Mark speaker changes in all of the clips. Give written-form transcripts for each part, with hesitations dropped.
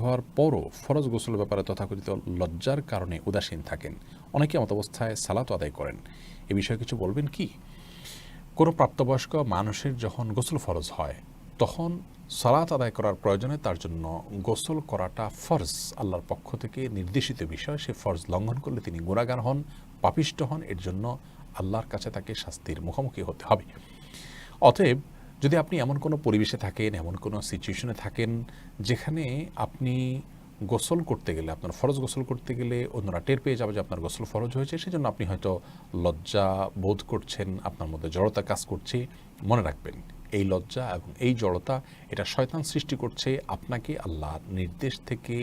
Speaker 1: হওয়ার পরও ফরজ গোসলের ব্যাপারে তথাকথিত লজ্জার কারণে উদাসীন থাকেন, অনেকে এমত অবস্থায় সালাত আদায় করেন, এ বিষয়ে কিছু বলবেন কি? কোনো প্রাপ্তবয়স্ক মানুষের যখন গোসল ফরজ হয় তখন সালাত আদায় করার প্রয়োজনে তার জন্য গোসল করাটা ফরজ, আল্লাহর পক্ষ থেকে নির্দেশিত বিষয়। সে ফরজ লঙ্ঘন করলে তিনি গুনাহগার হন, পাপিষ্ঠ হন, এর জন্য আল্লাহর কাছে তাকে শাস্তির মুখোমুখি হতে হবে। অতএব যদি আপনি এমন কোনো পরিবেশে থাকেন, এমন কোনো সিচুয়েশনে থাকেন যেখানে আপনি গোসল করতে গেলে, আপনার ফরজ গোসল করতে গেলে অন্যরা টের পেয়ে যাবে যে আপনার গোসল ফরজ হয়েছে, সেজন্য আপনি হয়তো লজ্জা বোধ করছেন, আপনার মধ্যে জড়তা কাজ করছে, মনে রাখবেন এই লজ্জা এবং এই জড়তা এটা শয়তান সৃষ্টি করছে আপনাকে আল্লাহর নির্দেশ থেকে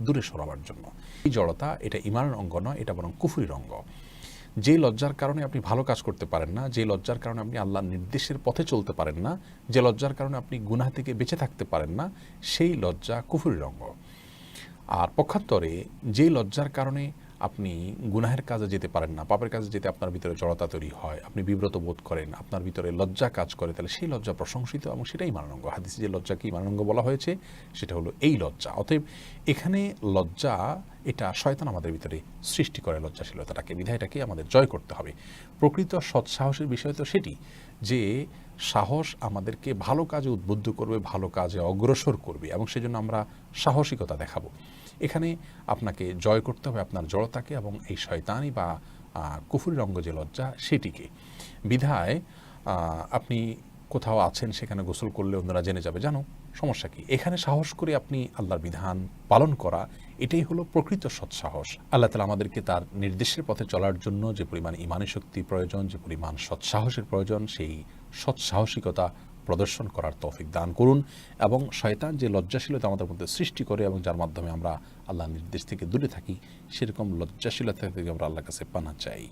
Speaker 1: দূরে সরাবার জন্য। এই জড়তা এটা ঈমানের অঙ্গ নয়, এটা বরং কুফরির অঙ্গ। যে লজ্জার কারণে আপনি ভালো কাজ করতে পারেন না, যে লজ্জার কারণে আপনি আল্লাহর নির্দেশের পথে চলতে পারেন না, যে লজ্জার কারণে আপনি গুনাহ থেকে বেঁচে থাকতে পারেন না, সেই লজ্জা কুফরির অঙ্গ। আর পক্ষান্তরে যে লজ্জার কারণে আপনি গুনাহের কাজে যেতে পারেন না, পাপের কাজে যেতে আপনার ভিতরে জড়তা তৈরি হয়, আপনি বিব্রত বোধ করেন, আপনার ভিতরে লজ্জা কাজ করে, তাহলে সেই লজ্জা প্রশংসিত এবং সেটাই ঈমানের। হাদিসে যে লজ্জাকে ঈমানের বলা হয়েছে সেটা হলো এই লজ্জা। অতএব এখানে লজ্জা এটা শয়তান আমাদের ভিতরে সৃষ্টি করে লজ্জাশীলতাটাকে, বিধায়টাকে আমাদের জয় করতে হবে। প্রকৃত সৎসাহসের বিষয় তো সেটি যে সাহস আমাদেরকে ভালো কাজে উদ্বুদ্ধ করবে, ভালো কাজে অগ্রসর করবে এবং সেজন্য আমরা সাহসিকতা দেখাবো। এখানে আপনাকে জয় করতে হবে আপনার জড়তাকে এবং এই শয়তানি বা কুফুরির অঙ্গ যে লজ্জা সেটিকে। বিধায় আপনি কোথাও আছেন, সেখানে গোসল করলে অন্যরা জেনে যাবে, জানো সমস্যা কি? এখানে সাহস করে আপনি আল্লাহর বিধান পালন করা, এটাই হলো প্রকৃত সৎসাহস। আল্লাহ তাআলা আমাদেরকে তার নির্দেশের পথে চলার জন্য যে পরিমাণ ঈমানী শক্তি প্রয়োজন, যে পরিমাণ সৎসাহসের প্রয়োজন, সেই সৎসাহসিকতা প্রদর্শন করার তৌফিক দান করুন। এবং শয়তান যে লজ্জাশীলতা আমাদের মধ্যে সৃষ্টি করে এবং যার মাধ্যমে আমরা আল্লাহর নির্দেশ থেকে দূরে থাকি, সেরকম লজ্জাশীলতা থেকে আমরা আল্লাহর কাছে পানাহ চাই।